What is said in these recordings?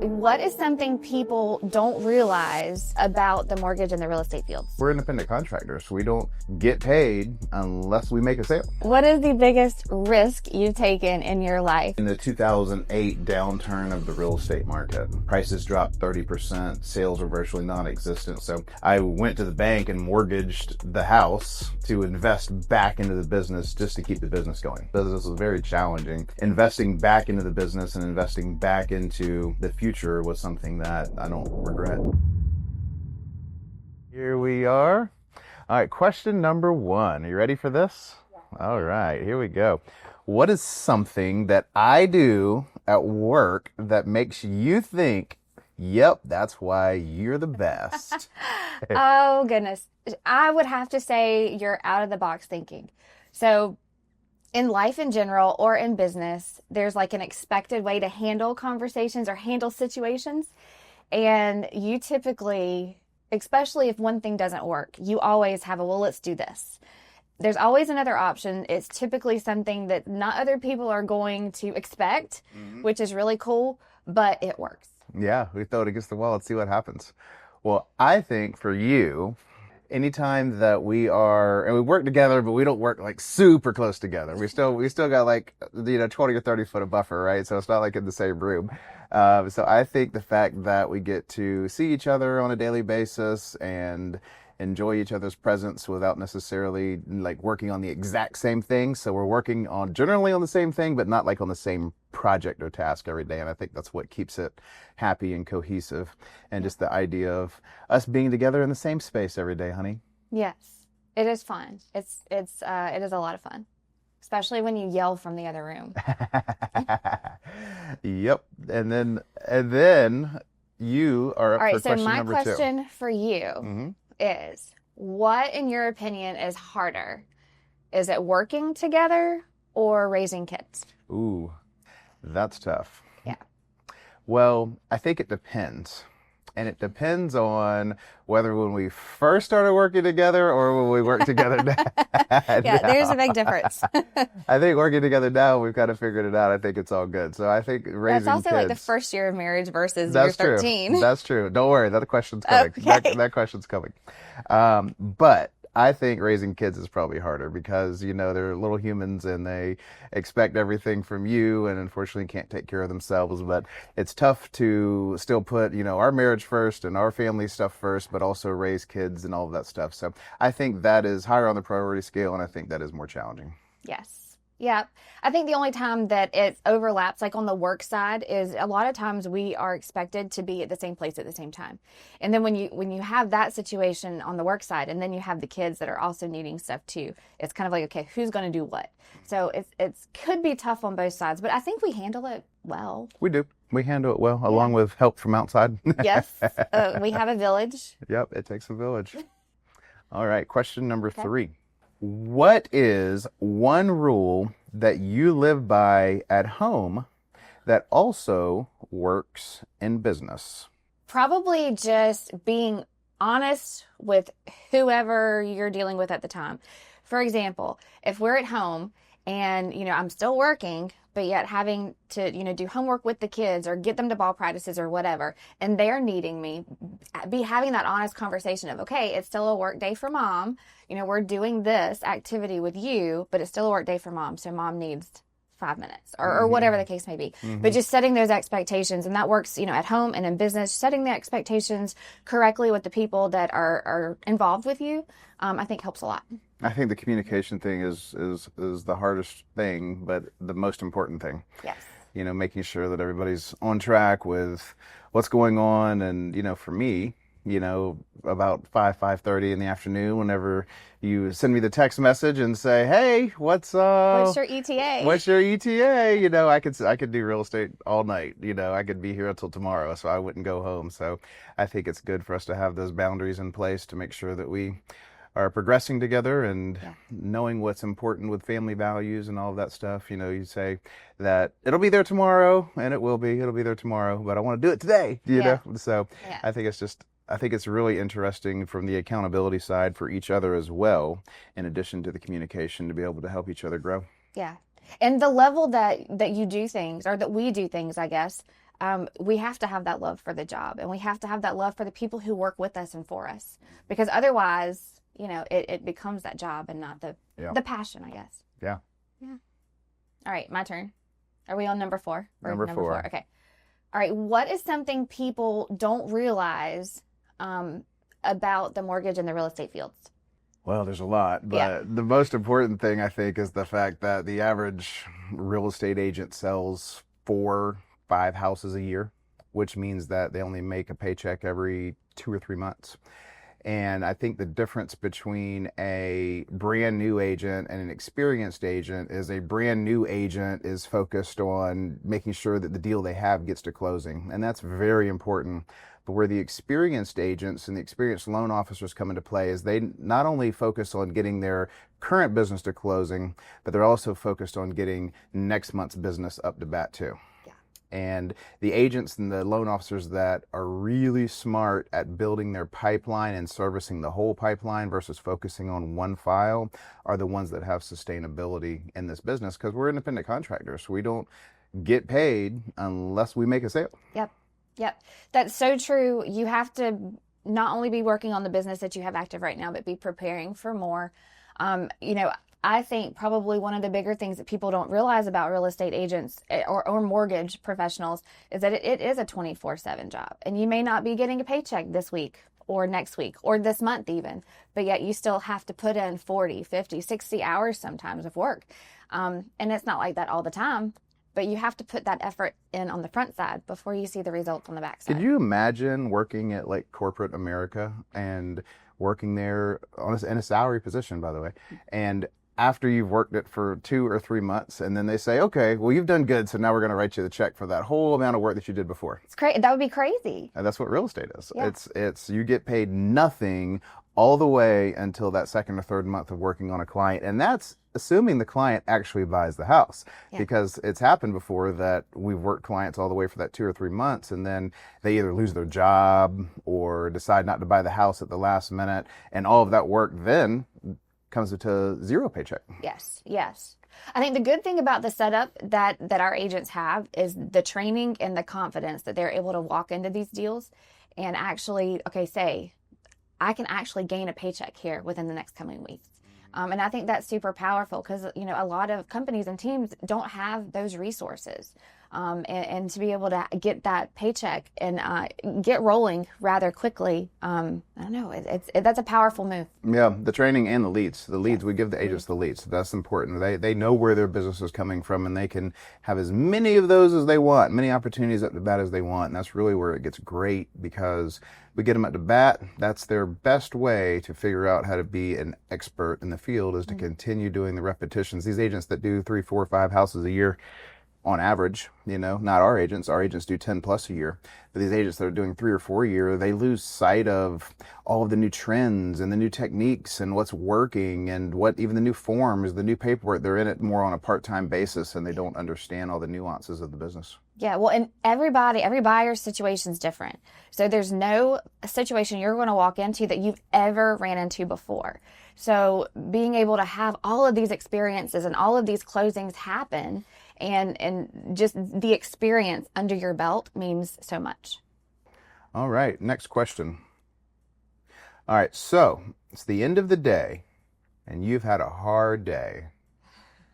What is something people don't realize about the mortgage and the real estate fields? We're independent contractors. We don't get paid unless we make a sale. What is the biggest risk you've taken in your life? In the 2008 downturn of the real estate market, prices dropped 30%, sales were virtually non-existent. So I went to the bank and mortgaged the house to invest back into the business just to keep the business going. Business was very challenging. Investing back into the business and investing back into the future was something that I don't regret. Here we are. All right, question number 1. Are you ready for this? Yeah. All right, here we go. What is something that I do at work that makes you think, yep, that's why you're the best? Oh, goodness. I would have to say you're out of the box thinking. So in life in general or in business, there's like an expected way to handle conversations or handle situations. And you typically, especially if one thing doesn't work, you always have well, let's do this. There's always another option. It's typically something that not other people are going to expect, which is really cool, but it works. Yeah, we throw it against the wall and see what happens. Well, I think for you, anytime that we work together, but we don't work like super close together. We still got like, 20 or 30 foot of buffer, right? So it's not like in the same room. So I think the fact that we get to see each other on a daily basis and enjoy each other's presence without necessarily like working on the exact same thing. So we're working on generally on the same thing, but not like on the same project or task every day. And I think that's what keeps it happy and cohesive. And just the idea of us being together in the same space every day, honey. Yes, it is fun. It is a lot of fun, especially when you yell from the other room. Yep. And then you are up All right, for so question my number 2. question for you is, what in your opinion is harder? Is it working together or raising kids? Ooh, that's tough. Yeah. Well, I think it depends. And it depends on whether when we first started working together or when we work together now. Yeah, there's a big difference. I think working together now, we've kind of figured it out. I think it's all good. So I think raising That's also kids, like the first year of marriage versus that's you're 13. True. That's true. Don't worry. That question's coming. Okay. That question's coming. But I think raising kids is probably harder because, they're little humans and they expect everything from you and unfortunately can't take care of themselves. But it's tough to still put, our marriage first and our family stuff first, but also raise kids and all of that stuff. So I think that is higher on the priority scale, and I think that is more challenging. Yes. Yeah. I think the only time that it overlaps, like on the work side, is a lot of times we are expected to be at the same place at the same time. And then when you have that situation on the work side, and then you have the kids that are also needing stuff too, it's kind of like, okay, who's going to do what? So it's could be tough on both sides, but I think we handle it well. We do. We handle it well, along with help from outside. Yes. We have a village. Yep. It takes a village. All right. Question number 3. What is one rule that you live by at home that also works in business? Probably just being honest with whoever you're dealing with at the time. For example, if we're at home and, I'm still working, but yet having to, do homework with the kids or get them to ball practices or whatever, and they're needing me, be having that honest conversation of, okay, it's still a work day for mom. We're doing this activity with you, but it's still a work day for mom. So mom needs 5 minutes or whatever the case may be. But just setting those expectations, and that works, at home and in business, setting the expectations correctly with the people that are involved with you, I think helps a lot. I think the communication thing is the hardest thing, but the most important thing. Yes. Making sure that everybody's on track with what's going on. And, for me, about 5:30 in the afternoon, whenever you send me the text message and say, hey, what's your ETA? What's your ETA? I could do real estate all night. I could be here until tomorrow, so I wouldn't go home. So I think it's good for us to have those boundaries in place to make sure that we are progressing together and knowing what's important with family values and all of that stuff. You say that it'll be there tomorrow, and it'll be there tomorrow, but I want to do it today, know? So I think it's really interesting from the accountability side for each other as well, in addition to the communication, to be able to help each other grow. Yeah. And the level that you do things, or that we do things, I guess, we have to have that love for the job, and we have to have that love for the people who work with us and for us, because otherwise, it becomes that job and not the passion, I guess. Yeah. Yeah. All right, my turn. Are we on number 4? Or Number four. Okay. All right. What is something people don't realize about the mortgage and the real estate fields? Well, there's a lot, but the most important thing I think is the fact that the average real estate agent sells 4, 5 houses a year, which means that they only make a paycheck every 2 or 3 months. And I think the difference between a brand new agent and an experienced agent is a brand new agent is focused on making sure that the deal they have gets to closing. And that's very important. But where the experienced agents and the experienced loan officers come into play is they not only focus on getting their current business to closing, but they're also focused on getting next month's business up to bat too. And the agents and the loan officers that are really smart at building their pipeline and servicing the whole pipeline versus focusing on one file are the ones that have sustainability in this business, because we're independent contractors. We don't get paid unless we make a sale. Yep. That's so true. You have to not only be working on the business that you have active right now, but be preparing for more. I think probably one of the bigger things that people don't realize about real estate agents or mortgage professionals is that it is a 24/7 job. And you may not be getting a paycheck this week or next week or this month even, but yet you still have to put in 40, 50, 60 hours sometimes of work. And it's not like that all the time, but you have to put that effort in on the front side before you see the results on the back side. Could you imagine working at like corporate America and working there in a salary position, by the way, and after you've worked it for 2 or 3 months, and then they say, okay, well, you've done good, so now we're going to write you the check for that whole amount of work that you did before. It's crazy. That would be crazy. And that's what real estate is. Yeah. It's you get paid nothing all the way until that second or third month of working on a client. And that's assuming the client actually buys the house, because it's happened before that we've worked clients all the way for that 2 or 3 months, and then they either lose their job or decide not to buy the house at the last minute, and all of that work then comes to zero paycheck. Yes. I think the good thing about the setup that our agents have is the training and the confidence that they're able to walk into these deals and actually, say, I can actually gain a paycheck here within the next coming weeks. And I think that's super powerful because, a lot of companies and teams don't have those resources. And to be able to get that paycheck and get rolling rather quickly, I don't know, that's a powerful move. Yeah, the training and the leads. We give the agents the leads. That's important. They know where their business is coming from, and they can have as many of those as they want, many opportunities at the bat as they want. And that's really where it gets great, because we get them at the bat. That's their best way to figure out how to be an expert in the field, is to continue doing the repetitions. These agents that do 3, 4, 5 houses a year, on average, not our agents do 10 plus a year, but these agents that are doing 3 or 4 a year, they lose sight of all of the new trends and the new techniques and what's working and what even the new forms, the new paperwork. They're in it more on a part-time basis, and they don't understand all the nuances of the business. Yeah, well, and every buyer's situation is different. So there's no situation you're going to walk into that you've ever ran into before. So being able to have all of these experiences and all of these closings happen and just the experience under your belt means so much. All right, next question. All right, so it's the end of the day, and you've had a hard day.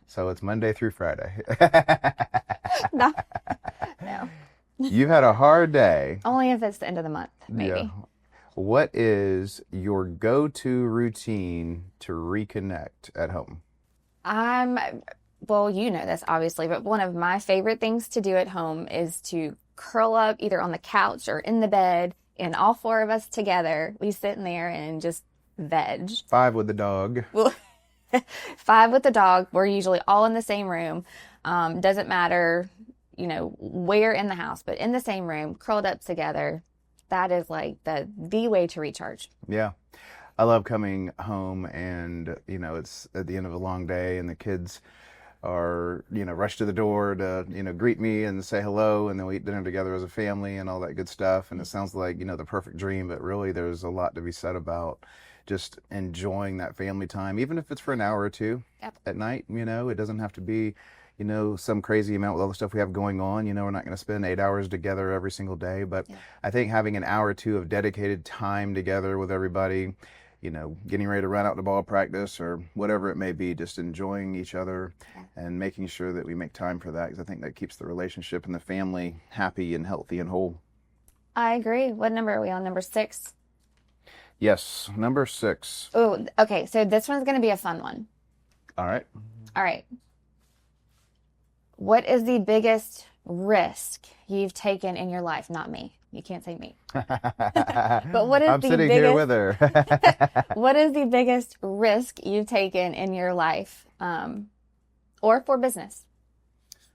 So it's Monday through Friday. No. You've had a hard day. Only if it's the end of the month, maybe. Yeah. What is your go-to routine to reconnect at home? Well, you know this obviously, but one of my favorite things to do at home is to curl up either on the couch or in the bed, and all 4 of us together, we sit in there and just veg. 5 with the dog. Well, 5 with the dog. We're usually all in the same room. Doesn't matter, where in the house, but in the same room, curled up together. That is like the way to recharge. Yeah. I love coming home and, it's at the end of a long day, and the kids are, rush to the door to, greet me and say hello, and then we eat dinner together as a family and all that good stuff. And it sounds like, the perfect dream, but really there's a lot to be said about just enjoying that family time, even if it's for an hour or two at night. It doesn't have to be, some crazy amount with all the stuff we have going on. We're not going to spend 8 hours together every single day, but Yeah. I think having an hour or two of dedicated time together with everybody, getting ready to run out to ball practice or whatever it may be, just enjoying each other Yeah. and making sure that we make time for that, because I think that keeps the relationship and the family happy and healthy and whole. I agree. What number are we on? Number 6? Yes, number 6. Oh, okay. So this one's going to be a fun one. All right. All right. What is the biggest risk you've taken in your life? Not me. You can't say me. But what is I'm the sitting biggest, here with her. what is the biggest risk you've taken in your life, or for business?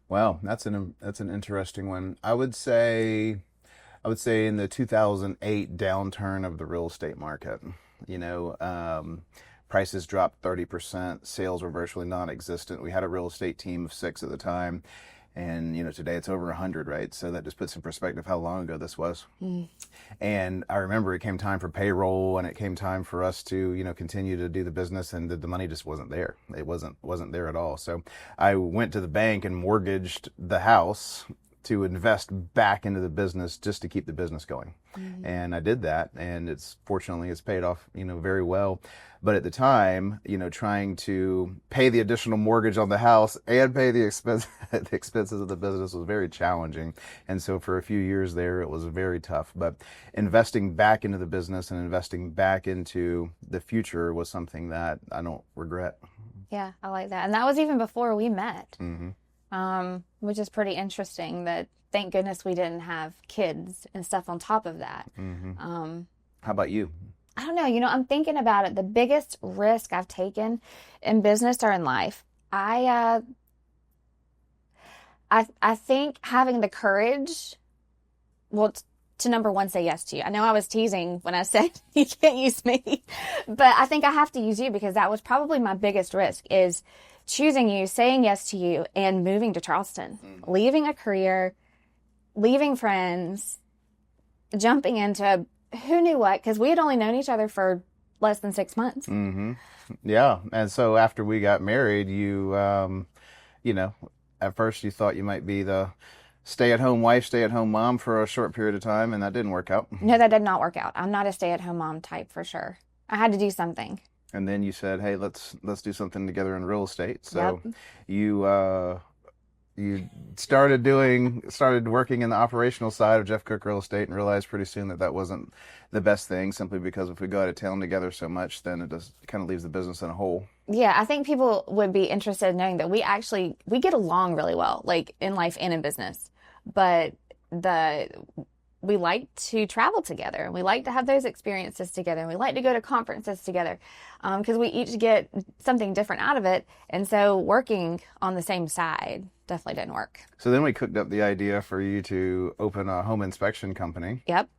Wow, that's an interesting one. I would say in the 2008 downturn of the real estate market, prices dropped 30%, sales were virtually non-existent. We had a real estate team of 6 at the time, and today it's over 100, right? So that just puts in perspective how long ago this was. And I remember it came time for payroll, and it came time for us to continue to do the business, and the money just wasn't there. It wasn't there at all. So I went to the bank and mortgaged the house to invest back into the business just to keep the business going. And I did that, and fortunately it's paid off, very well. But at the time, trying to pay the additional mortgage on the house and pay the expenses of the business was very challenging. And so for a few years there, it was very tough. But investing back into the business and investing back into the future was something that I don't regret. Yeah, I like that. And that was even before we met. Mm-hmm. Which is pretty interesting that thank goodness we didn't have kids and stuff on top of that. Mm-hmm. How about you? I don't know. I'm thinking about it. The biggest risk I've taken in business or in life, I think having the courage, well, to number one, say yes to you. I know I was teasing when I said you can't use me, but I think I have to use you because that was probably my biggest risk is choosing you, saying yes to you, and moving to Charleston, leaving a career, leaving friends, jumping into who knew what, because we had only known each other for less than 6 months. Mm-hmm. Yeah. And so after we got married, you, at first you thought you might be the stay-at-home wife, stay-at-home mom for a short period of time, and that didn't work out. No, that did not work out. I'm not a stay-at-home mom type for sure. I had to do something. And then you said, "Hey, let's do something together in real estate." So Yep. you started working in the operational side of Jeff Cook Real Estate, and realized pretty soon that wasn't the best thing, simply because if we go out of town together so much, then it kind of leaves the business in a hole. Yeah, I think people would be interested in knowing that we get along really well, like in life and in business. But we like to travel together, and we like to have those experiences together, and we like to go to conferences together, because we each get something different out of it. And so working on the same side definitely didn't work. So then we cooked up the idea for you to open a home inspection company. Yep.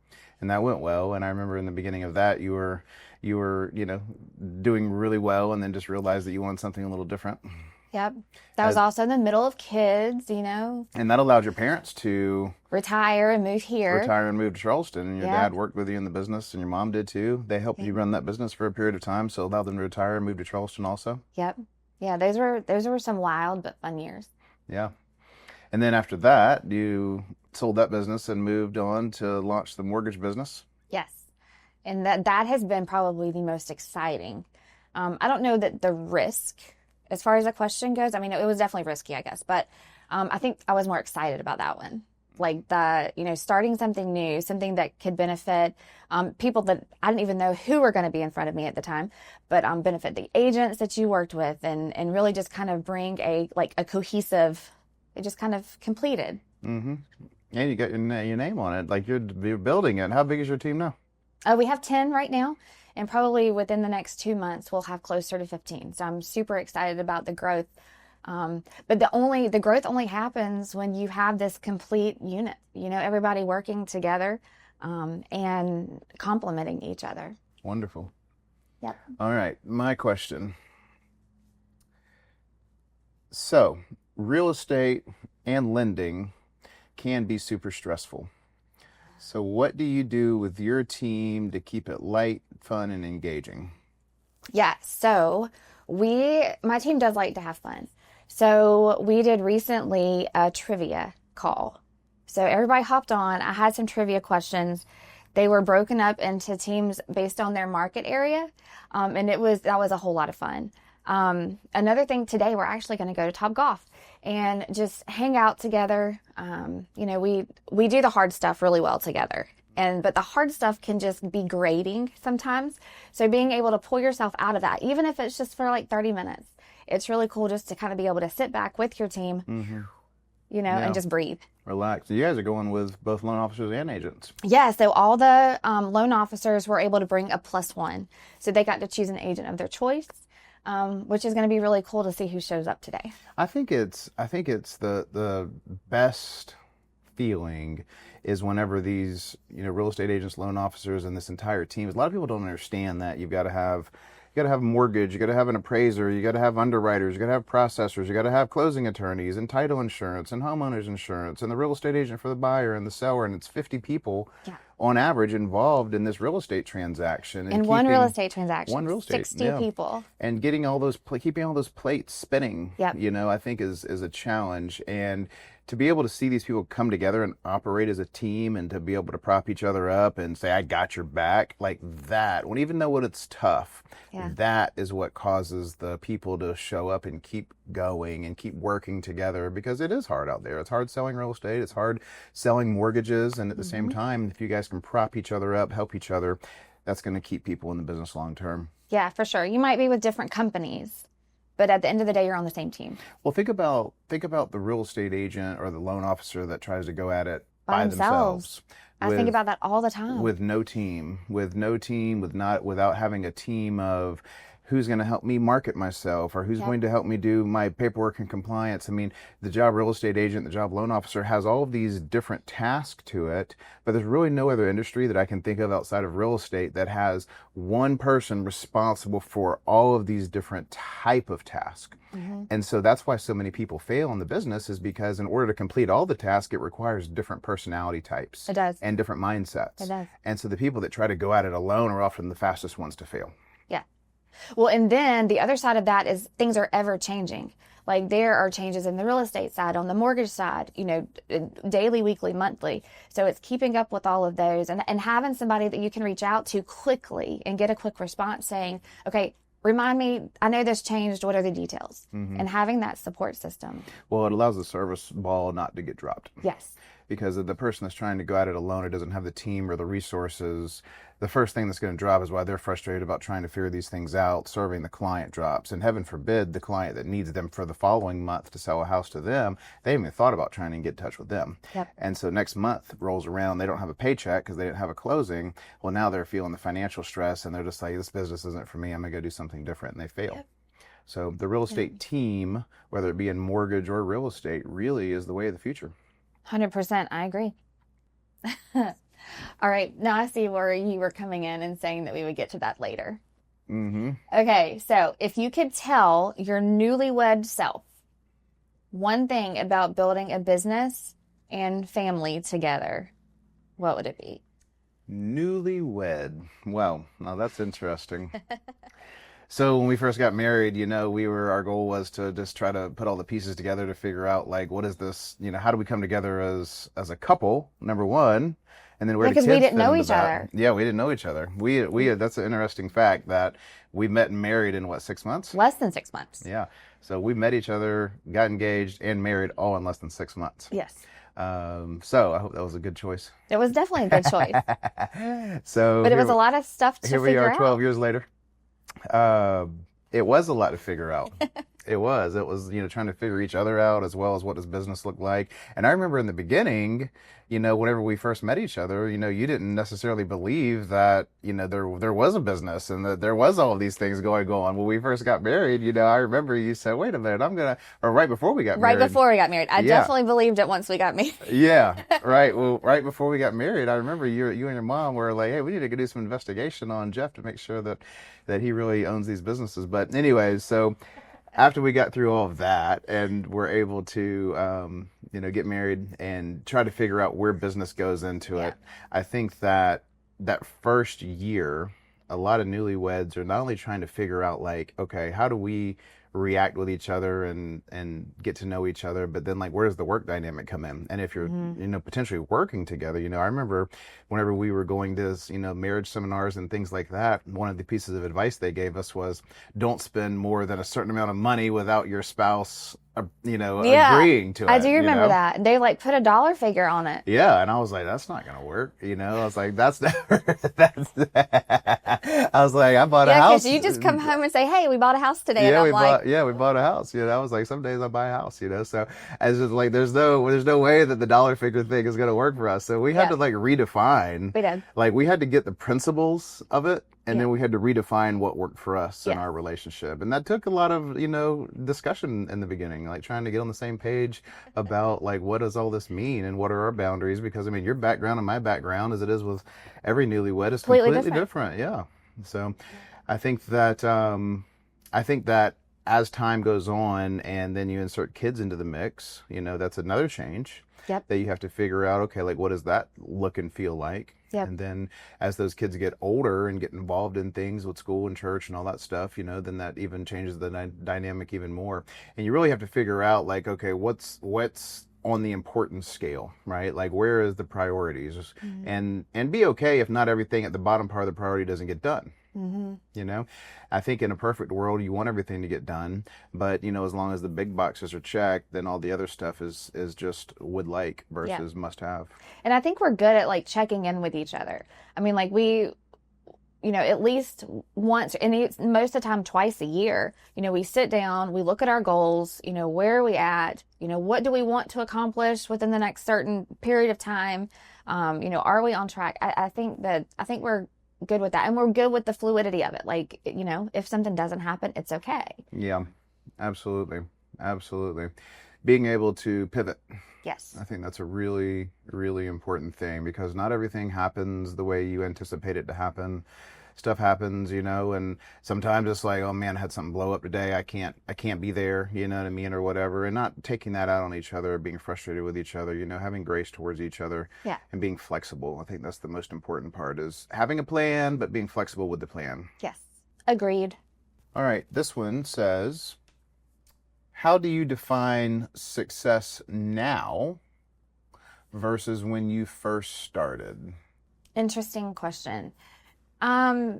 And that went well. And I remember in the beginning of that, you were doing really well, and then just realized that you wanted something a little different. Yep. That was also in the middle of kids, And that allowed your parents to retire and move here. Retire and move to Charleston. And your Yep. dad worked with you in the business, and your mom did too. They helped you run that business for a period of time, so allowed them to retire and move to Charleston also. Yep. Yeah, those were some wild but fun years. Yeah. And then after that, you sold that business and moved on to launch the mortgage business. Yes. And that has been probably the most exciting. I don't know that the risk, as far as the question goes, I mean, it was definitely risky, I guess, but I think I was more excited about that one. Like starting something new, something that could benefit people that I didn't even know who were going to be in front of me at the time, but benefit the agents that you worked with, and really just kind of bring a cohesive, it just kind of completed. Mm-hmm. And you got your name on it, like you're building it. How big is your team now? We have 10 right now, and probably within the next 2 months, we'll have closer to 15. So I'm super excited about the growth. But the growth only happens when you have this complete unit, everybody working together, and complementing each other. Wonderful. Yep. All right. My question. So, real estate and lending can be super stressful. So what do you do with your team to keep it light, fun, and engaging? Yeah, so my team does like to have fun. So we did recently a trivia call. So everybody hopped on. I had some trivia questions. They were broken up into teams based on their market area, and that was a whole lot of fun. Another thing today, we're actually going to go to Top Golf and just hang out together. We do the hard stuff really well together. But the hard stuff can just be grating sometimes. So being able to pull yourself out of that, even if it's just for like 30 minutes, it's really cool just to kind of be able to sit back with your team, and just breathe. Relax. You guys are going with both loan officers and agents. Yeah, so all the loan officers were able to bring a +1. So they got to choose an agent of their choice, which is going to be really cool to see who shows up today. I think it's the best feeling is whenever these, real estate agents, loan officers, and this entire team. A lot of people don't understand that you've got to have mortgage, you got to have an appraiser, you got to have underwriters, you got to have processors, you got to have closing attorneys and title insurance and homeowners insurance and the real estate agent for the buyer and the seller, and it's 50 people on average involved in this real estate transaction. In one real estate transaction, one real estate, 60 people, and getting keeping all those plates spinning. Yep. I think is a challenge, and to be able to see these people come together and operate as a team and to be able to prop each other up and say, I got your back, like that, when even though it's tough, that is what causes the people to show up and keep going and keep working together, because it is hard out there. It's hard selling real estate. It's hard selling mortgages. And at the same time, if you guys can prop each other up, help each other, that's going to keep people in the business long term. Yeah, for sure. You might be with different companies, but at the end of the day, you're on the same team. Well, think about the real estate agent or the loan officer that tries to go at it by themselves. I think about that all the time. Without having a team of who's going to help me market myself, or who's going to help me do my paperwork and compliance. I mean, the job real estate agent, the job loan officer has all of these different tasks to it, but there's really no other industry that I can think of outside of real estate that has one person responsible for all of these different type of tasks. And so that's why so many people fail in the business, is because in order to complete all the tasks, it requires different personality types. It does. And different mindsets. It does. And so the people that try to go at it alone are often the fastest ones to fail. Yeah. Well, and then the other side of that is things are ever changing. Like there are changes in the real estate side, on the mortgage side, daily, weekly, monthly. So it's keeping up with all of those and having somebody that you can reach out to quickly and get a quick response saying, okay, remind me, I know this changed, what are the details? And having that support system. Well, it allows the service ball not to get dropped. Yes. Because the person that's trying to go at it alone or doesn't have the team or the resources, the first thing that's going to drop is why they're frustrated about trying to figure these things out. Serving the client drops. And heaven forbid, the client that needs them for the following month to sell a house to them, they haven't even thought about trying to get in touch with them. Yep. And so next month rolls around, they don't have a paycheck because they didn't have a closing. Well, now they're feeling the financial stress and they're just like, this business isn't for me. I'm going to go do something different. And they fail. Yep. So the real estate team, whether it be in mortgage or real estate, really is the way of the future. 100%. I agree. All right. Now I see where you were coming in and saying that we would get to that later. Okay. So if you could tell your newlywed self one thing about building a business and family together, what would it be? Newlywed. Well, now that's interesting. So when we first got married, our goal was to just try to put all the pieces together to figure out, like, what is this, how do we come together as a couple, number one, and then where do kids fit into that? Because we didn't know each other. Yeah, we didn't know each other. We that's an interesting fact that we met and married in 6 months? Less than 6 months. Yeah. So we met each other, got engaged, and married all in less than 6 months. Yes. So I hope that was a good choice. It was definitely a good choice. But it was a lot of stuff to figure out. Here we are 12 years later. It was a lot to figure out. It was, trying to figure each other out, as well as what does business look like. And I remember in the beginning, whenever we first met each other, you didn't necessarily believe that, there was a business and that there was all of these things going on. When we first got married, I remember you said, wait a minute, or right before we got married. Right before we got married. I definitely believed it once we got married. Yeah, right. Well, right before we got married, I remember you and your mom were like, hey, we need to go do some investigation on Jeff to make sure that he really owns these businesses. But anyways, so after we got through all of that and were able to, get married and try to figure out where business goes into it, I think that first year, a lot of newlyweds are not only trying to figure out, like, okay, how do we react with each other and get to know each other. But then like, where does the work dynamic come in? And if you're, Mm-hmm. you know, potentially working together, you know, I remember whenever we were going to, you know, marriage seminars and things like that, one of the pieces of advice they gave us was don't spend more than a certain amount of money without your spouse, you know, Yeah, agreeing to I it, do you remember know? that. They like put a dollar figure on it. Yeah, and I was like, that's not gonna work, you know. I was like, that's never, that's. I was like, I bought a Yeah, because house. you just come home and say, "Hey, we bought a house today," and I'm like, We bought a house. You know, I was like, some days I buy a house, you know. So as just like, there's no way that the dollar figure thing is gonna work for us. So we had "Yeah, to like redefine, we did." like we had to get the principles of it, and Yeah, then we had to redefine what worked for us in yes, our relationship, and that took a lot of, you know, discussion in the beginning, like trying to get on the same page about like what does all this mean and what are our boundaries, because I mean your background and my background, as it is with every newlywed, is completely completely different. different. Yeah. So I think that I think that as time goes on and then you insert kids into the mix, you know, that's another change Yep, that you have to figure out, okay, like what does that look and feel like? yep, And then as those kids get older and get involved in things with school and church and all that stuff, you know, then that even changes the dynamic even more. And you really have to figure out like, okay, what's on the importance scale, right? Like where is the priorities? mm-hmm. And be okay if not everything at the bottom part of the priority doesn't get done. Mm-hmm. You know, I think in a perfect world, you want everything to get done, but you know, as long as the big boxes are checked, then all the other stuff is just would like Yeah. versus must have. And I think we're good at like checking in with each other. I mean, like we, you know, at least once, and it's most of the time twice a year, you know, we sit down, we look at our goals, you know, where are we at, you know, what do we want to accomplish within the next certain period of time? You know, are we on track? I think we're good with that. And we're good with the fluidity of it. Like, you know, if something doesn't happen, it's okay. Yeah, absolutely, absolutely. Being able to pivot, Yes. I think that's a really, really important thing because not everything happens the way you anticipate it to happen. Stuff happens, you know, and sometimes it's like, oh man, I had something blow up today. I can't be there, you know what I mean, or whatever. And not taking that out on each other, being frustrated with each other, you know, having grace towards each other Yeah. and being flexible. I think that's the most important part is having a plan, but being flexible with the plan. Yes. Agreed. All right, this one says, how do you define success now versus when you first started? Interesting question. Um,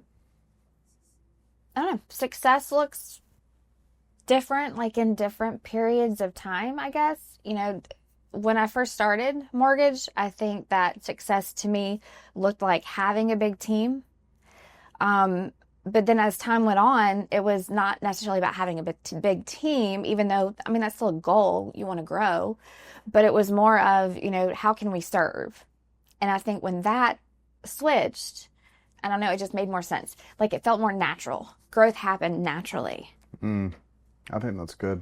I don't know. Success looks different, like in different periods of time, I guess. You know, when I first started mortgage, I think that success to me looked like having a big team. But then as time went on, it was not necessarily about having a big team, even though, I mean, that's still a goal. You want to grow. But it was more of, you know, how can we serve? And I think when that switched, I don't know, it just made more sense. Like it felt more natural. Growth happened naturally. Mm, I think that's good.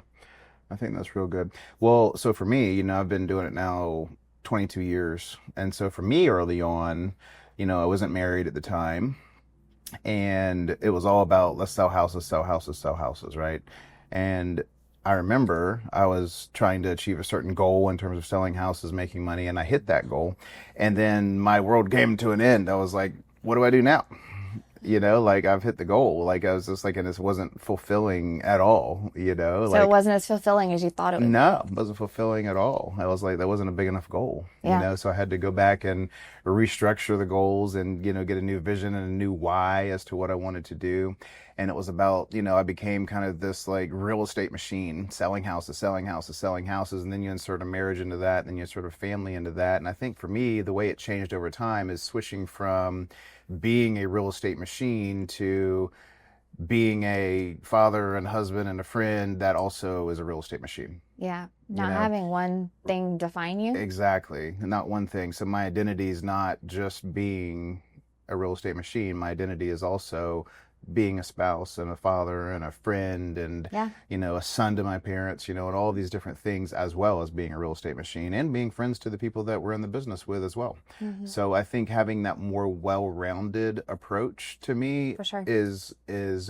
I think that's real good. Well, so for me, you know, I've been doing it now 22 years. And so for me early on, you know, I wasn't married at the time. And it was all about let's sell houses, sell houses, sell houses, right? And I remember I was trying to achieve a certain goal in terms of selling houses, making money, and I hit that goal. And then my world came to an end. I was like, what do I do now? You know, like I've hit the goal. Like I was just like, and this wasn't fulfilling at all, you know, So it like wasn't as fulfilling as you thought it would be. no, it wasn't fulfilling at all. I was like, that wasn't a big enough goal, you Yeah. know, so I had to go back and restructure the goals and, you know, get a new vision and a new why as to what I wanted to do. And it was about, you know, I became kind of this like real estate machine, selling houses, selling houses, selling houses. And then you insert a marriage into that, and then you insert a family into that. And I think for me, the way it changed over time is switching from being a real estate machine to being a father and husband and a friend that also is a real estate machine. Yeah. You Not know, having one thing define you. exactly. Not one thing. So my identity is not just being a real estate machine. My identity is also being a spouse and a father and a friend and, Yeah. you know, a son to my parents, you know, and all these different things, as well as being a real estate machine and being friends to the people that we're in the business with as well. Hmm. So I think having that more well-rounded approach to me For sure. is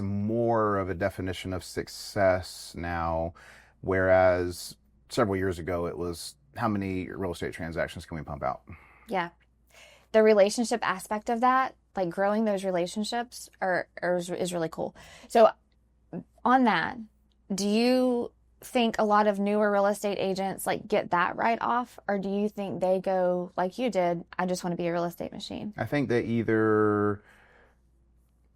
more of a definition of success now, whereas several years ago it was how many real estate transactions can we pump out? Yeah. The relationship aspect of that, like growing those relationships is really cool. So on that, Do you think a lot of newer real estate agents like get that right off, or do you think they go like you did, I just want to be a real estate machine? I think they either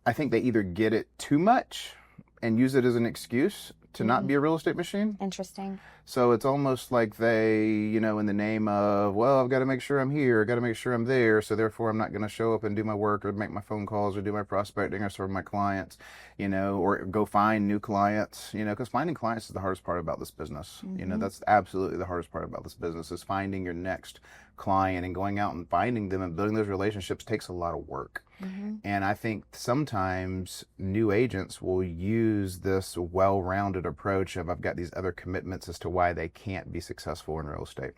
I think they either get it too much and use it as an excuse to not be a real estate machine. Interesting. So it's almost like they, in the name of, well, I've got to make sure I'm here, I've got to make sure I'm there, so therefore I'm not going to show up and do my work or make my phone calls or do my prospecting or serve my clients, or go find new clients, because finding clients is the hardest part about this business. That's absolutely the hardest part about this business is finding your next client, and going out and finding them and building those relationships takes a lot of work. And I think sometimes new agents will use this well-rounded approach of I've got these other commitments as to why they can't be successful in real estate.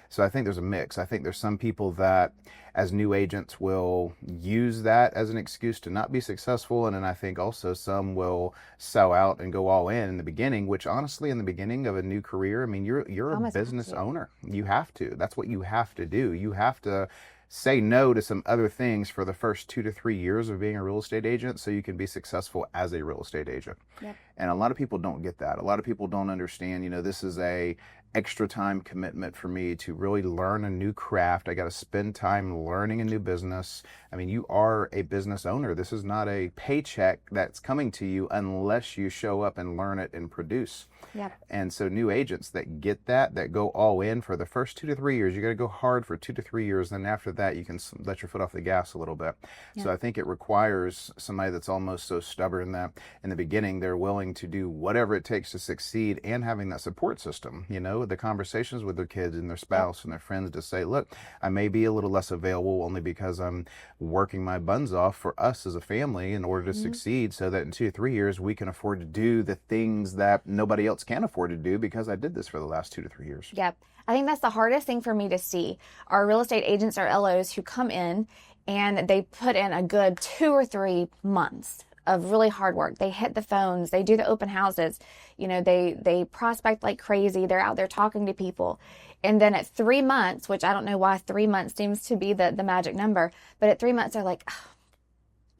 So I think there's a mix. I think there's some people that as new agents will use that as an excuse to not be successful. And then I think also some will sell out and go all in the beginning, which honestly in the beginning of a new career, I mean, you're a business owner. You have to. That's what you have to do. You have to say no to some other things for the first 2 to 3 years of being a real estate agent so you can be successful as a real estate agent. Yep. And a lot of people don't get that. A lot of people don't understand, this is a extra time commitment for me to really learn a new craft. I got to spend time learning a new business. I mean, you are a business owner. This is not a paycheck that's coming to you unless you show up and learn it and produce. Yep. And so new agents that get that go all in for the first 2 to 3 years, you got to go hard for 2 to 3 years. Then after that, you can let your foot off the gas a little bit. Yep. So I think it requires somebody that's almost so stubborn that in the beginning, they're willing to do whatever it takes to succeed, and having that support system, the conversations with their kids and their spouse and their friends to say, look, I may be a little less available only because I'm working my buns off for us as a family in order to succeed, so that in 2 to 3 years, we can afford to do the things that nobody else can afford to do because I did this for the last 2 to 3 years. Yep. I think that's the hardest thing for me to see are real estate agents or LOs who come in and they put in a good 2 or 3 months of really hard work. They hit the phones, they do the open houses, they prospect like crazy. They're out there talking to people. And then at 3 months, which I don't know why 3 months seems to be the magic number, but at 3 months they're like, oh,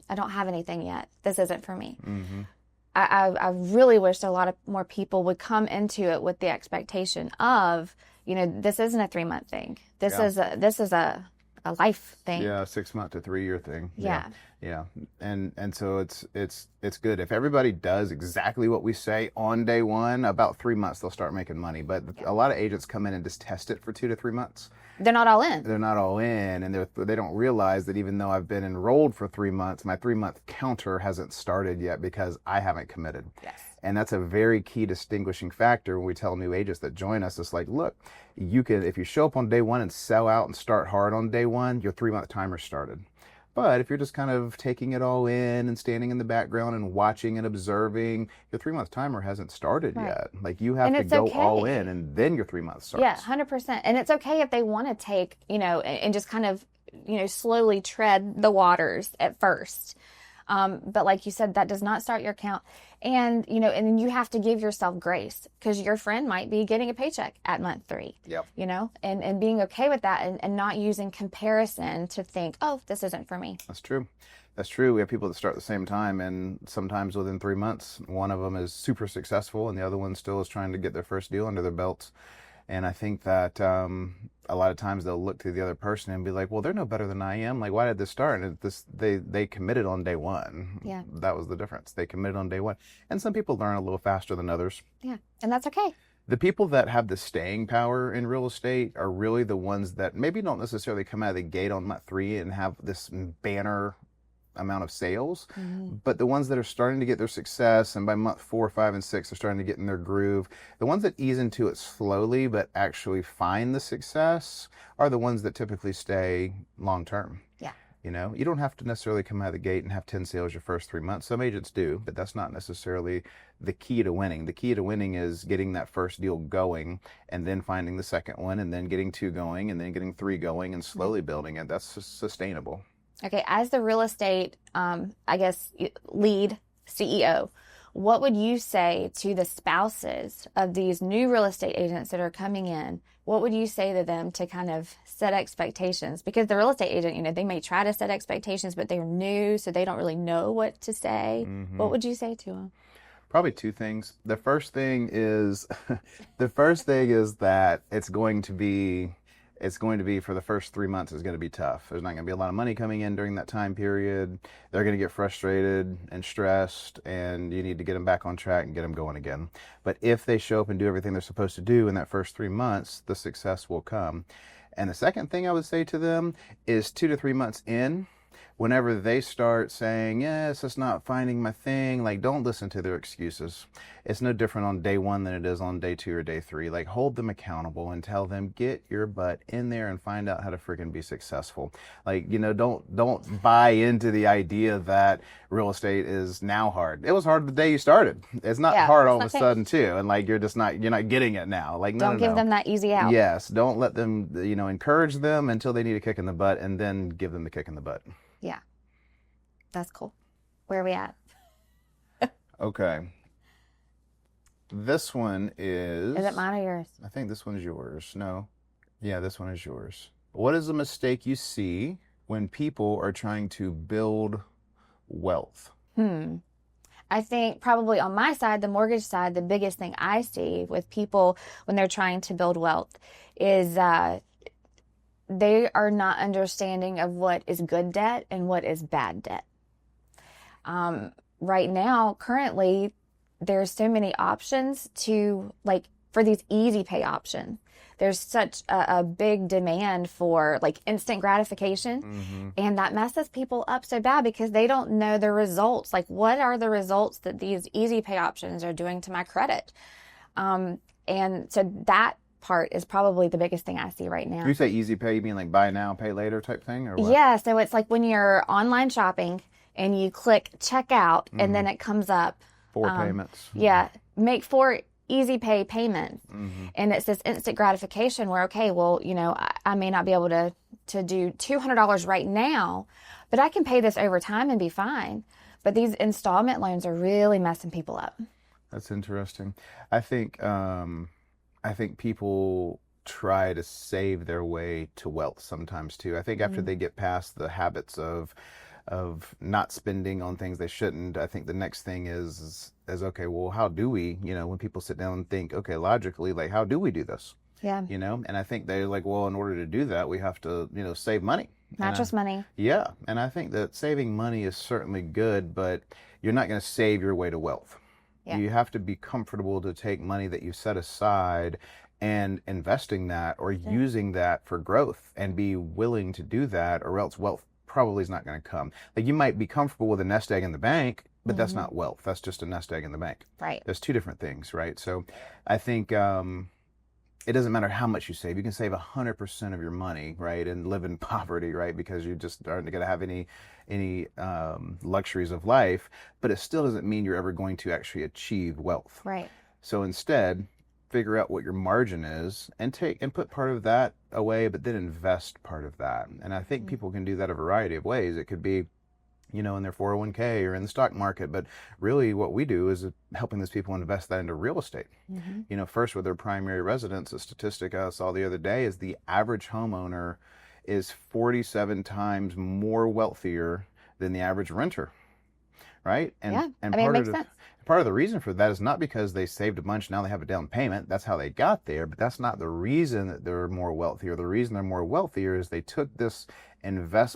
I don't have anything yet. This isn't for me. I really wish a lot of more people would come into it with the expectation of, this isn't a 3 month thing. This is a life thing. Yeah, 6 month to 3 year thing. Yeah. Yeah. And so it's good. If everybody does exactly what we say on day one, about 3 months they'll start making money. But a lot of agents come in and just test it for 2 to 3 months. They're not all in. They're not all in, and they don't realize that even though I've been enrolled for 3 months, my 3 month counter hasn't started yet because I haven't committed. Yes. And that's a very key distinguishing factor when we tell new agents that join us. It's like, look, you can, if you show up on day one and sell out and start hard on day one, your 3 month timer started. But if you're just kind of taking it all in and standing in the background and watching and observing, your 3 month timer hasn't started yet. Like you have to go all in, and then your 3 months starts. Yeah, 100%. And it's okay if they want to take, and just kind of, slowly tread the waters at first. But like you said, that does not start your count. And, and you have to give yourself grace because your friend might be getting a paycheck at month 3, Yep. And being okay with that and not using comparison to think, oh, this isn't for me. That's true. That's true. We have people that start at the same time, and sometimes within 3 months, one of them is super successful and the other one still is trying to get their first deal under their belts. And I think that a lot of times they'll look to the other person and be like, well, they're no better than I am. Like, why did this start? And they committed on day one. Yeah. That was the difference. They committed on day one. And some people learn a little faster than others. Yeah. And that's okay. The people that have the staying power in real estate are really the ones that maybe don't necessarily come out of the gate on month 3 and have this banner amount of sales, but the ones that are starting to get their success, and by month 4, 5, and 6 are starting to get in their groove, the ones that ease into it slowly but actually find the success are the ones that typically stay long term. Yeah. You don't have to necessarily come out of the gate and have 10 sales your first 3 months. Some agents do, but that's not necessarily the key to winning. The key to winning is getting that first deal going and then finding the second one and then getting 2 going and then getting 3 going and slowly building it. That's sustainable. Okay, as the real estate, lead CEO, what would you say to the spouses of these new real estate agents that are coming in? What would you say to them to kind of set expectations? Because the real estate agent, they may try to set expectations, but they're new, so they don't really know what to say. What would you say to them? Probably two things. The first thing is the first thing is that it's going to be for the first 3 months is going to be tough. There's not going to be a lot of money coming in during that time period. They're going to get frustrated and stressed, and you need to get them back on track and get them going again. But if they show up and do everything they're supposed to do in that first 3 months, the success will come. And the second thing I would say to them is 2 to 3 months in, whenever they start saying, yes, it's not finding my thing, like, don't listen to their excuses. It's no different on day one than it is on day two or day three. Like, hold them accountable and tell them, get your butt in there and find out how to freaking be successful. Like, don't buy into the idea that real estate is now hard. It was hard the day you started. It's not Yeah, hard it's all of a not sudden too. And like, you're not getting it now. Like, no, Don't no, give no. them that easy out. Yes, don't let them, encourage them until they need a kick in the butt, and then give them the kick in the butt. Yeah, that's cool. Where are we at? Okay. This one is. Is it mine or yours? I think this one is yours. No. Yeah, this one is yours. What is a mistake you see when people are trying to build wealth? I think probably on my side, the mortgage side, the biggest thing I see with people when they're trying to build wealth is they are not understanding of what is good debt and what is bad debt. Right now, currently, there's so many options for these easy pay options. There's such a big demand for like instant gratification, and that messes people up so bad because they don't know the results. Like, what are the results that these easy pay options are doing to my credit? And so that part is probably the biggest thing I see right now. You say easy pay, you mean like buy now, pay later type thing, or what? Yeah, so it's like when you're online shopping and you click checkout and then it comes up 4 payments. Yeah, make 4 easy pay payments. And it's this instant gratification where, okay, well, I may not be able to do $200 right now, but I can pay this over time and be fine. But these installment loans are really messing people up. That's interesting. I think people try to save their way to wealth sometimes too. I think after they get past the habits of not spending on things they shouldn't, I think the next thing is okay, well, how do we, when people sit down and think, okay, logically, like, how do we do this? Yeah. And I think they're like, well, in order to do that, we have to, save money. Not just money. Yeah. And I think that saving money is certainly good, but you're not going to save your way to wealth. Yeah. You have to be comfortable to take money that you set aside and investing that or using that for growth, and be willing to do that, or else wealth probably is not going to come. Like, you might be comfortable with a nest egg in the bank, but that's not wealth. That's just a nest egg in the bank. Right. There's two different things, right? So I think it doesn't matter how much you save. You can save 100% of your money, right, and live in poverty, right, because you just aren't going to have any luxuries of life, but it still doesn't mean you're ever going to actually achieve wealth. Right. So instead, figure out what your margin is and put part of that away, but then invest part of that. And I think people can do that a variety of ways. It could be, in their 401k or in the stock market, but really what we do is helping those people invest that into real estate. First with their primary residence. A statistic I saw the other day is the average homeowner is 47 times more wealthier than the average renter. Right? And it makes sense. Part of the reason for that is not because they saved a bunch, now they have a down payment. That's how they got there, but that's not the reason that they're more wealthier. The reason they're more wealthier is they took this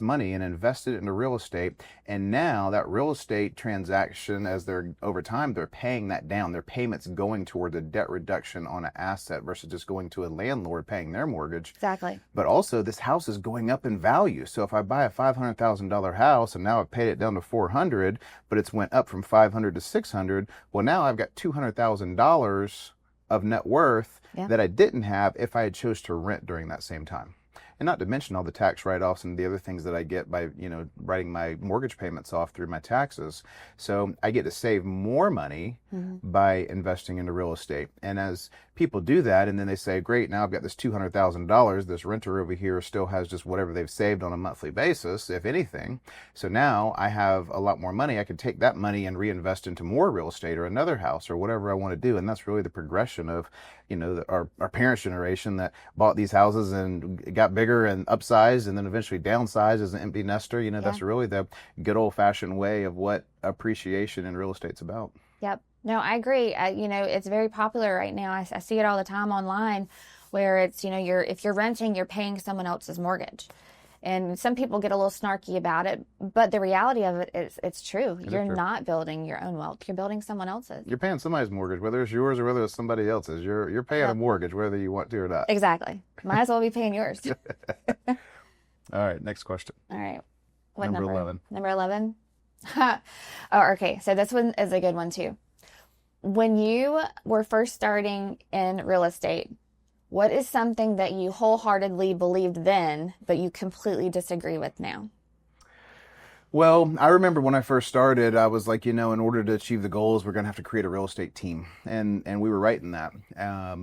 money and invested it into real estate, and now that real estate transaction, over time, they're paying that down. Their payments going toward the debt reduction on an asset versus just going to a landlord paying their mortgage. Exactly. But also, this house is going up in value. So if I buy a $500,000 house and now I've paid it down to $400,000, but it's went up from $500,000 to $600,000, well, now I've got $200,000 of net worth that I didn't have if I had chose to rent during that same time. And not to mention all the tax write-offs and the other things that I get by, writing my mortgage payments off through my taxes. So I get to save more money by investing into real estate. And as people do that, and then they say, great, now I've got this $200,000, this renter over here still has just whatever they've saved on a monthly basis, if anything. So now I have a lot more money. I can take that money and reinvest into more real estate or another house or whatever I want to do. And that's really the progression of, our parents' generation that bought these houses and got bigger and upsized and then eventually downsized as an empty nester. That's really the good old fashioned way of what appreciation in real estate's about. Yep. No, I agree. It's very popular right now. I see it all the time online where it's, if you're renting, you're paying someone else's mortgage. And some people get a little snarky about it, but the reality of it is it's true. It is You're true. not building your own wealth. You're building someone else's. You're paying somebody's mortgage, whether it's yours or whether it's somebody else's. You're paying a Yep. mortgage, whether you want to or not. Exactly. Might as well be paying yours. All right, next question. All right. What Number number? 11. Number 11? Oh, okay. So this one is a good one too. When you were first starting in real estate, what is something that you wholeheartedly believed then, but you completely disagree with now? Well, I remember when I first started, I was like, in order to achieve the goals, we're going to have to create a real estate team. And we were right in that.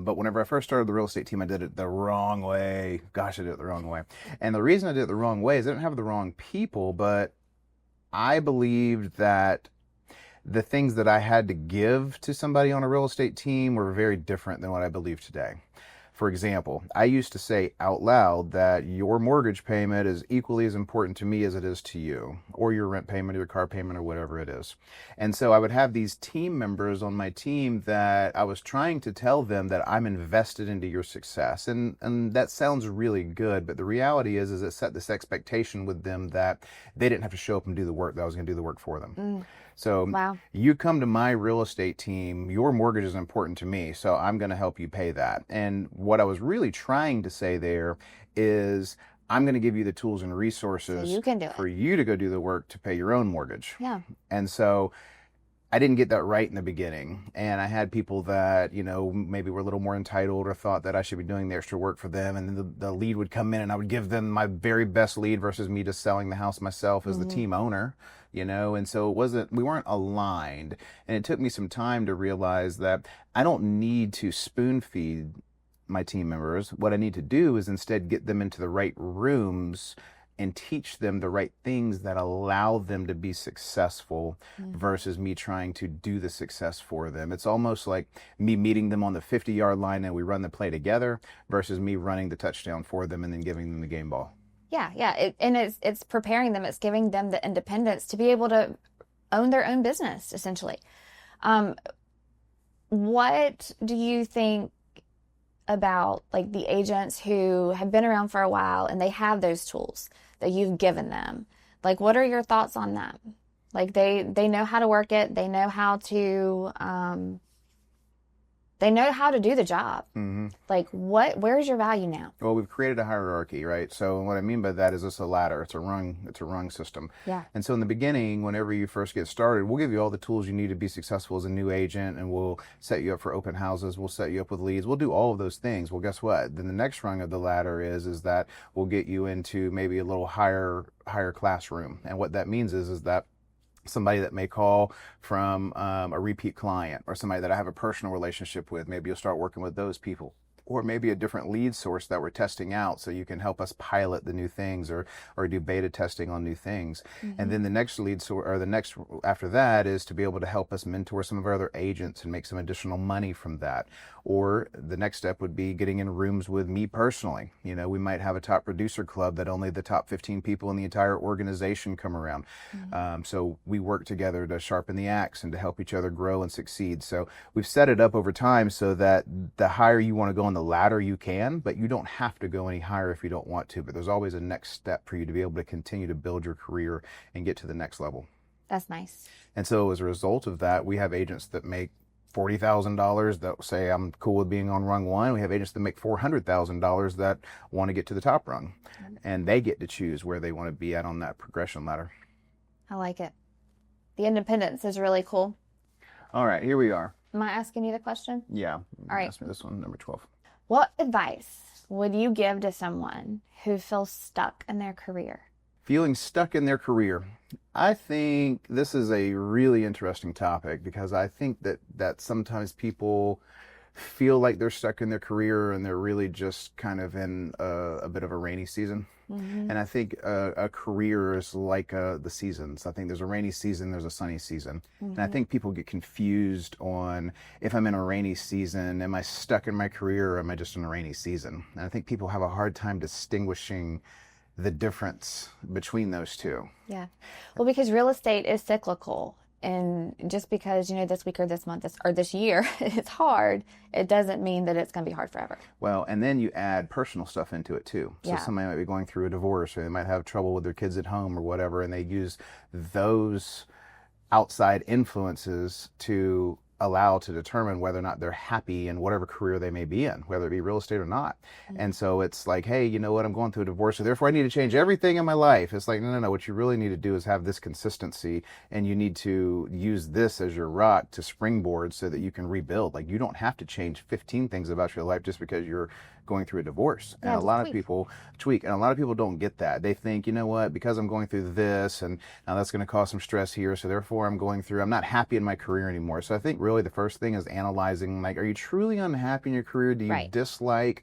But whenever I first started the real estate team, I did it the wrong way. Gosh, I did it the wrong way. And the reason I did it the wrong way is I didn't have the wrong people, but I believed that the things that I had to give to somebody on a real estate team were very different than what I believe today. For example, I used to say out loud that your mortgage payment is equally as important to me as it is to you, or your rent payment, or your car payment, or whatever it is. And so I would have these team members on my team that I was trying to tell them that I'm invested into your success. And that sounds really good, but the reality is it set this expectation with them that they didn't have to show up and do the work, that I was going to do the work for them. So Wow. you come to my real estate team, your mortgage is important to me, so I'm going to help you pay that. And what I was really trying to say there is I'm going to give you the tools and So resources you can do it. for you to go do the work to pay your own mortgage. Yeah. And so I didn't get that right in the beginning. And I had people that, maybe were a little more entitled or thought that I should be doing the extra work for them. And then the lead would come in and I would give them my very best lead versus me just selling the house myself as the team owner, and so we weren't aligned. And it took me some time to realize that I don't need to spoon feed my team members. What I need to do is instead get them into the right rooms and teach them the right things that allow them to be successful versus me trying to do the success for them. It's almost like me meeting them on the 50-yard line and we run the play together versus me running the touchdown for them and then giving them the game ball. Yeah. Yeah. And it's preparing them. It's giving them the independence to be able to own their own business, essentially. What do you think about like the agents who have been around for a while and they have those tools that you've given them? Like, what are your thoughts on that? Like they know how to work it. They know how to do the job. Like where's your value now? Well, we've created a hierarchy, right? So what I mean by that is it's a ladder. It's a rung system. Yeah. And so in the beginning, whenever you first get started, we'll give you all the tools you need to be successful as a new agent, and we'll set you up for open houses. We'll set you up with leads. We'll do all of those things. Well, guess what? Then the next rung of the ladder is that we'll get you into maybe a little higher classroom. And what that means is that somebody that may call from a repeat client or somebody that I have a personal relationship with, maybe you'll start working with those people. Or maybe a different lead source that we're testing out so you can help us pilot the new things or do beta testing on new things. And then the next lead source or the next after that is to be able to help us mentor some of our other agents and make some additional money from that. Or the next step would be getting in rooms with me personally. We might have a top producer club that only the top 15 people in the entire organization come around. So we work together to sharpen the axe and to help each other grow and succeed. So we've set it up over time so that the higher you want to go on the ladder you can, but you don't have to go any higher if you don't want to. But there's always a next step for you to be able to continue to build your career and get to the next level. That's nice. And so as a result of that, we have agents that make $40,000 that say I'm cool with being on rung one. We have agents that make $400,000 that want to get to the top rung, and they get to choose where they want to be at on that progression ladder. I like it. The independence is really cool. All right, here we are. Am I asking you the question? Yeah. All right. Ask me this one, number 12. What advice would you give to someone who feels stuck in their career? Feeling stuck in their career. I think this is a really interesting topic because I think that sometimes people feel like they're stuck in their career and they're really just kind of in a bit of a rainy season. And I think a career is like the seasons. I think there's a rainy season, there's a sunny season. And I think people get confused on if I'm in a rainy season, am I stuck in my career or am I just in a rainy season? And I think people have a hard time distinguishing the difference between those two. Yeah. Well, because real estate is cyclical. And just because, this week or this month or this year it's hard, it doesn't mean that it's going to be hard forever. Well, and then you add personal stuff into it too. So Yeah. somebody might be going through a divorce, or they might have trouble with their kids at home or whatever, and they use those outside influences to allow to determine whether or not they're happy in whatever career they may be in, whether it be real estate or not. And so it's like, hey, you know what, I'm going through a divorce, so therefore I need to change everything in my life. It's like, no. What you really need to do is have this consistency, and you need to use this as your rock to springboard so that you can rebuild. Like, you don't have to change 15 things about your life just because you're going through a divorce. Yeah, And a lot tweak. of people tweak, and a lot of people don't get that. They think, you know what, because I'm going through this, and now that's going to cause some stress here, so therefore I'm not happy in my career anymore. So I think really the first thing is analyzing, like, are you truly unhappy in your career? Do you Right. dislike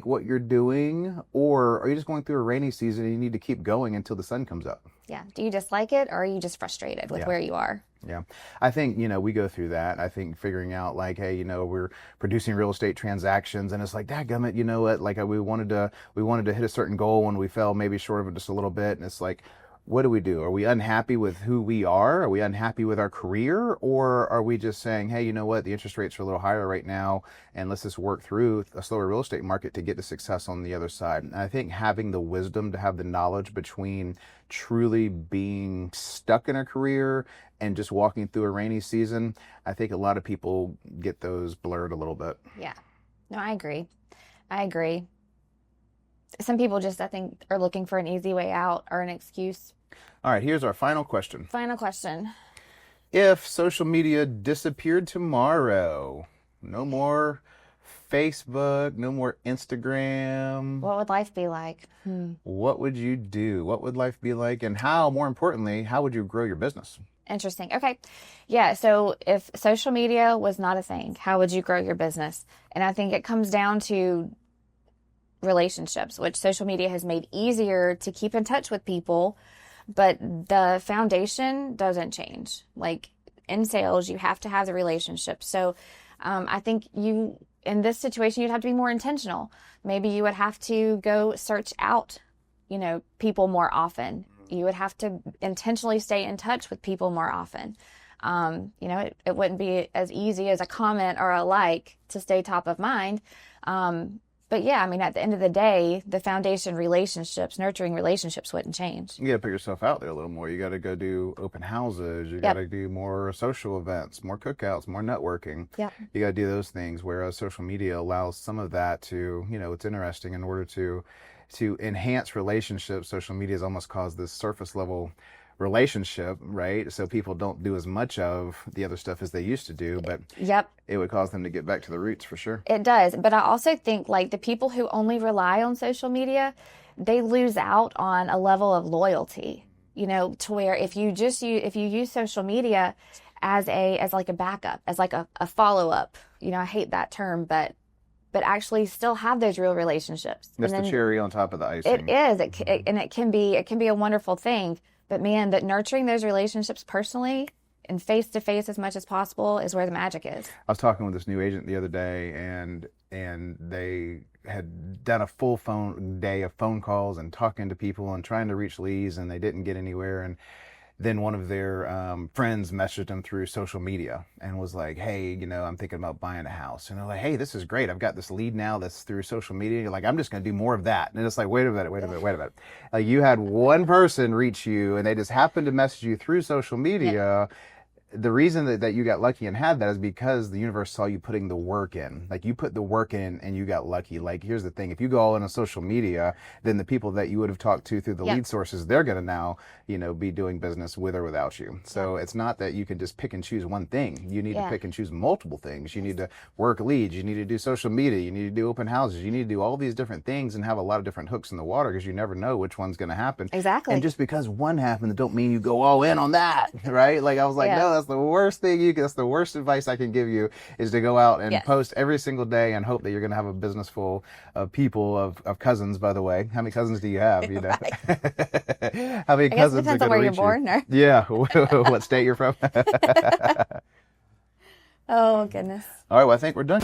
what you're doing, or are you just going through a rainy season and you need to keep going until the sun comes up? Yeah. Do you dislike it, or are you just frustrated with Yeah. where you are? Yeah. I think, we go through that. I think figuring out, like, hey, we're producing real estate transactions, and it's like, dadgummit, you know what? Like, we wanted to hit a certain goal, and we fell maybe short of it just a little bit. And it's like, what do? Are we unhappy with who we are? Are we unhappy with our career? Or are we just saying, hey, you know what? The interest rates are a little higher right now, and let's just work through a slower real estate market to get to success on the other side. And I think having the wisdom to have the knowledge between truly being stuck in a career and just walking through a rainy season, I think a lot of people get those blurred a little bit. Yeah. No, I agree. Some people just, I think, are looking for an easy way out or an excuse. All right, here's our final question. Final question. If social media disappeared tomorrow, no more Facebook, no more Instagram, What would life be like? what would you do? What would life be like? And more importantly, how would you grow your business? Interesting. Okay. Yeah. So if social media was not a thing, how would you grow your business? And I think it comes down to relationships, which social media has made easier to keep in touch with people, but the foundation doesn't change. Like in sales, you have to have the relationship. So I think in this situation, you'd have to be more intentional. Maybe you would have to go search out, people more often. You would have to intentionally stay in touch with people more often. It wouldn't be as easy as a comment or a like to stay top of mind. But yeah, I mean, at the end of the day, the foundation nurturing relationships wouldn't change. You got to put yourself out there a little more. You got to go do open houses. You got to do more social events, more cookouts, more networking. Yep. You got to do those things, whereas social media allows some of that to, it's interesting. In order to enhance relationships, social media has almost caused this surface level relationship, right? So people don't do as much of the other stuff as they used to do, but Yep. it would cause them to get back to the roots for sure. It does. But I also think like the people who only rely on social media, they lose out on a level of loyalty, to where if you use social media as like a backup, as like a follow-up, I hate that term, but actually still have those real relationships. That's the cherry on top of the icing. It is. And it can be a wonderful thing. But man, that nurturing those relationships personally and face to face as much as possible is where the magic is. I was talking with this new agent the other day, and they had done a full day of phone calls and talking to people and trying to reach leads, and they didn't get anywhere. And then one of their friends messaged them through social media and was like, hey, I'm thinking about buying a house. And they're like, hey, this is great. I've got this lead now that's through social media. You're like, I'm just going to do more of that. And it's like, wait a minute. Like, you had one person reach you, and they just happened to message you through social media. Yeah. The reason that you got lucky and had that is because the universe saw you putting the work in. Like, you put the work in and you got lucky. Like, here's the thing. If you go all in on social media, then the people that you would have talked to through the lead sources, they're going to now, be doing business with or without you. So it's not that you can just pick and choose one thing. You need to pick and choose multiple things. You need to work leads. You need to do social media. You need to do open houses. You need to do all these different things and have a lot of different hooks in the water, because you never know which one's going to happen. Exactly. And just because one happened, don't mean you go all in on that, right? Like, I was like, no, that's the worst thing that's the worst advice I can give you, is to go out and post every single day and hope that you're going to have a business full of people, of cousins, by the way. How many cousins do you have? How many cousins depends on where you're born. Or... Yeah. What state you're from? Oh, goodness. All right. Well, I think we're done.